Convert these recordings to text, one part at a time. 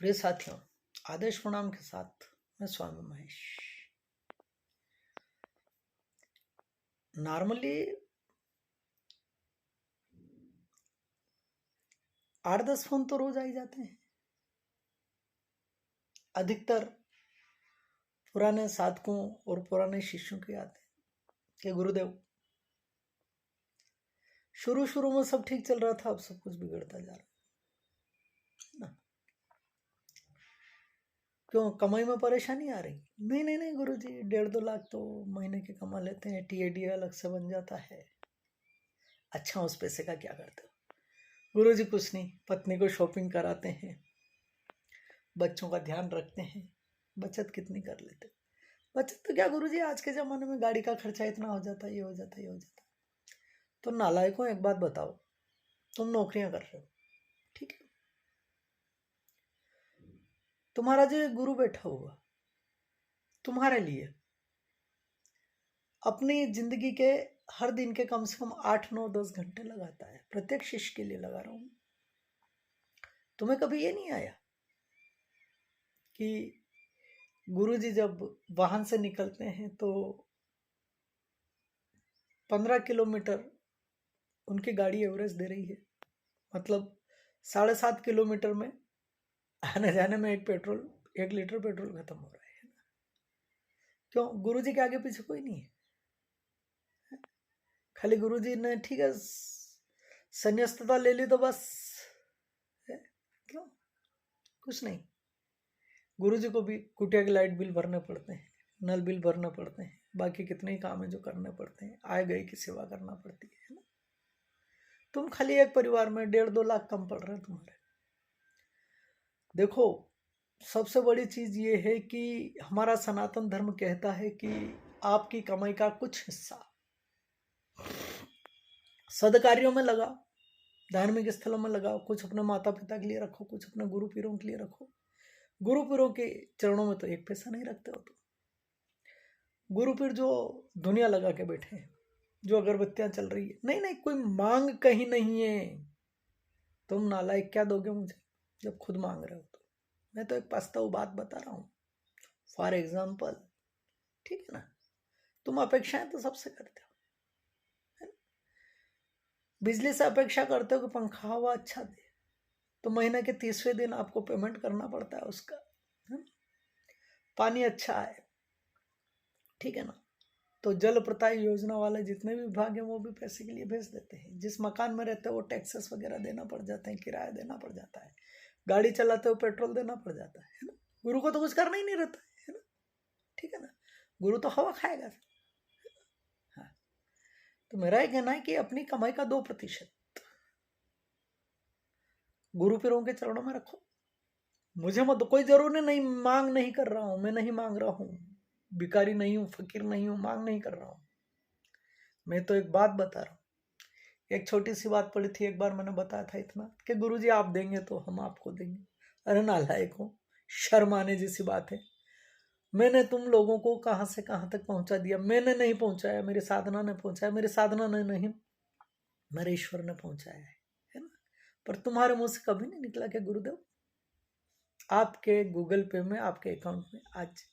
प्रिय साथियों, आदेश प्रणाम के साथ मैं स्वामी महेश। नॉर्मली 8-10 फोन तो रोज आ ही जाते हैं। अधिकतर पुराने साधकों और पुराने शिष्यों के आते हैं कि गुरुदेव, शुरू में सब ठीक चल रहा था, अब सब कुछ बिगड़ता जा रहा है ना। क्यों, कमाई में परेशानी आ रही? नहीं गुरुजी, 1.5-2 लाख तो महीने के कमा लेते हैं, टीएडी अलग से बन जाता है। अच्छा, उस पैसे का क्या करते हो? गुरुजी कुछ नहीं, पत्नी को शॉपिंग कराते हैं, बच्चों का ध्यान रखते हैं। बचत कितनी कर लेते? बचत तो क्या गुरुजी, आज के ज़माने में गाड़ी का खर्चा इतना हो जाता है, ये हो जाता है, ये हो जाता है। तो नालायकों, एक बात बताओ, तुम नौकरियां कर रहे हो, ठीक है, तुम्हारा जो गुरु बैठा हुआ तुम्हारे लिए अपनी जिंदगी के हर दिन के कम से कम 8-9-10 घंटे लगाता है, प्रत्येक शिष्य के लिए लगा रहा हूं। तुम्हें कभी ये नहीं आया कि गुरुजी जब वाहन से निकलते हैं तो 15 किलोमीटर उनकी गाड़ी एवरेज दे रही है, मतलब 7.5 किलोमीटर में आने जाने में 1 लीटर पेट्रोल खत्म हो रहा है। क्यों? गुरुजी के आगे पीछे कोई नहीं है। खाली गुरुजी ने ठीक है संन्यास्तता ले ली तो बस है? क्यों? कुछ नहीं। गुरुजी को भी कुटिया के लाइट बिल भरने पड़ते हैं, नल बिल भरना पड़ते हैं, बाकी कितने ही काम है जो करने पड़ते हैं, आए गए की सेवा करना पड़ती है ना। तुम खाली एक परिवार में 1.5-2 लाख कम पड़ रहे हैं तुम्हारे। देखो, सबसे बड़ी चीज ये है कि हमारा सनातन धर्म कहता है कि आपकी कमाई का कुछ हिस्सा सदकार्यों में लगाओ, धार्मिक स्थलों में लगाओ, कुछ अपने माता पिता के लिए रखो, कुछ अपने गुरु पीरों के लिए रखो। गुरु पीरों के चरणों में तो एक पैसा नहीं रखते हो तुम। गुरु पीर जो दुनिया लगा के बैठे हैं, जो अगरबत्तियां चल रही है, नहीं कोई मांग कहीं नहीं है। तुम नालायक क्या दोगे मुझे जब खुद मांग रहे हो? तो मैं तो एक वास्तव बात बता रहा हूं। फॉर एग्जाम्पल, ठीक है ना, तुम अपेक्षाएं तो सबसे करते हो, बिजली से अपेक्षा करते हो कि पंखा हवा अच्छा दे, तो महीने के 30वें दिन आपको पेमेंट करना पड़ता है उसका, है? पानी अच्छा है, ठीक है ना, तो जल प्रदाय योजना वाले जितने भी विभाग हैं वो भी पैसे के लिए भेज देते हैं। जिस मकान में रहते हो वो टैक्सेस वगैरह देना पड़ जाते हैं, किराया देना पड़ जाता है, गाड़ी चलाते हो पेट्रोल देना पड़ जाता है ना। गुरु को तो कुछ करना ही नहीं रहता है ना, ठीक है ना। गुरु तो हवा खाएगा। हाँ, तो मेरा ये कहना है कि अपनी कमाई का 2% गुरु पीरों के चरणों में रखो। मुझे मत, कोई जरूरी नहीं, मांग नहीं कर रहा हूं, मैं नहीं मांग रहा हूं, भिखारी नहीं हूं, फकीर नहीं हूं, मांग नहीं कर रहा हूं। मैं तो एक बात बता रहा हूं। एक छोटी सी बात पड़ी थी, एक बार मैंने बताया था इतना कि गुरुजी आप देंगे तो हम आपको देंगे। अरे नालायक हो, शर्म आने जैसी बात है। मैंने तुम लोगों को कहां से कहां तक पहुंचा दिया? मैंने नहीं पहुंचाया, मेरी साधना ने पहुंचाया, मेरी साधना ने नहीं, मेरे ईश्वर ने पहुंचाया है ना। पर तुम्हारे मुंह से कभी नहीं निकला कि गुरुदेव आपके गूगल पे में, आपके अकाउंट में आज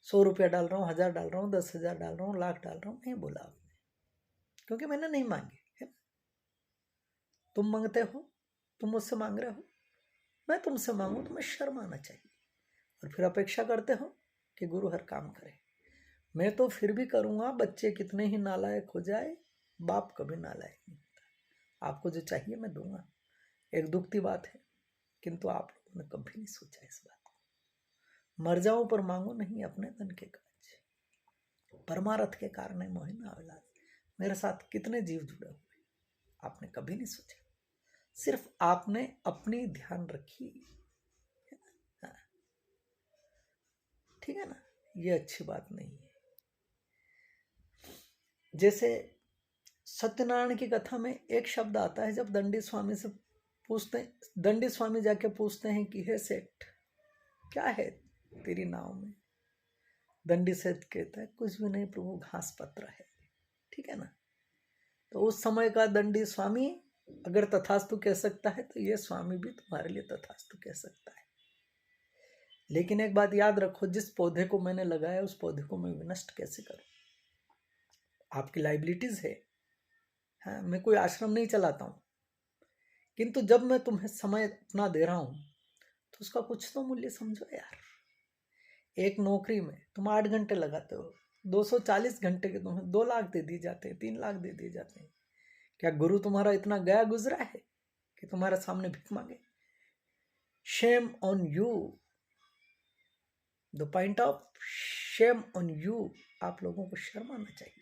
100 रुपया डाल रहा हूँ, 1000 डाल रहा हूँ, 10,000 डाल रहा हूँ, लाख डाल रहा हूँ? नहीं बोला आपने, क्योंकि मैंने नहीं मांगे, है ना। तुम मांगते हो, तुम मुझसे मांग रहे हो, मैं तुमसे मांगू, तुम्हें शर्म आना चाहिए। और फिर अपेक्षा करते हो कि गुरु हर काम करे। मैं तो फिर भी करूँगा, बच्चे कितने ही नालायक हो जाए, बाप कभी नालायक नहीं होता। आपको जो चाहिए मैं दूंगा। एक दुख की बात है, किंतु आप लोगों ने कभी नहीं सोचा इस बात को। मर जाओ पर मांगो नहीं अपने धन के काज, परमारथ के कारण मोहिना औलाद। मेरे साथ कितने जीव जुड़े हुए, आपने कभी नहीं सोचा। सिर्फ आपने अपनी ध्यान रखी, हाँ, ठीक है ना। ये अच्छी बात नहीं है। जैसे सत्यनारायण की कथा में एक शब्द आता है, जब दंडी स्वामी से पूछते, दंडी स्वामी जाके पूछते हैं कि हे सेठ, क्या है तेरी नाव में? दंडी सेठ कहता है कुछ भी नहीं प्रभु, घास पत्र है, ठीक है ना। तो उस समय का दंडी स्वामी अगर तथास्तु कह सकता है तो ये स्वामी भी तुम्हारे लिए तथास्तु कह सकता है। लेकिन एक बात याद रखो, जिस पौधे को मैंने लगाया उस पौधे को मैं विनष्ट कैसे करूं? आपकी लाइबिलिटीज है। हाँ, मैं कोई आश्रम नहीं चलाता हूं, किंतु जब मैं तुम्हें समय अपना दे रहा हूं तो उसका कुछ तो मूल्य समझो यार। एक नौकरी में तुम 8 घंटे लगाते हो, 240 घंटे के तुम्हें 2 लाख दे दिए जाते हैं, 3 लाख दे दिए जाते हैं। क्या गुरु तुम्हारा इतना गया गुजरा है कि तुम्हारे सामने भीख मांगे? Shame on you, the point of shame on you. आप लोगों को शर्म आना चाहिए।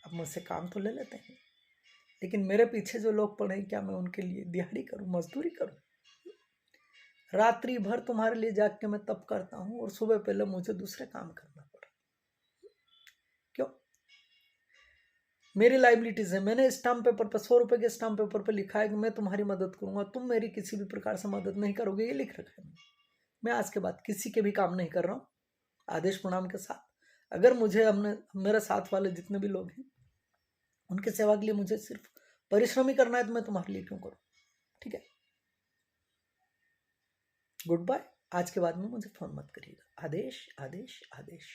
अब मुझसे काम तो ले लेते हैं, लेकिन मेरे पीछे जो लोग पड़े हैं, क्या मैं उनके लिए दिहाड़ी करूं, मजदूरी करूं? रात्रि भर तुम्हारे लिए जाग के मैं तप करता हूं और सुबह पहले मुझे दूसरे काम करना पड़ा। क्यों? मेरी लाइबिलिटीज है। मैंने स्टाम्प पेपर पर 100 रुपए के स्टाम्प पेपर पर लिखा है कि मैं तुम्हारी मदद करूंगा, तुम मेरी किसी भी प्रकार से मदद नहीं करोगे, ये लिख रखा है। मैं आज के बाद किसी के भी काम नहीं कर रहा हूं, आदेश प्रणाम के साथ। अगर मुझे मेरे साथ वाले जितने भी लोग हैं उनके सेवा के लिए मुझे सिर्फ परिश्रम ही करना है, तो मैं तुम्हारे लिए क्यों करूं? ठीक है, गुड बाय। आज के बाद में मुझे फोन मत करिएगा। आदेश, आदेश, आदेश।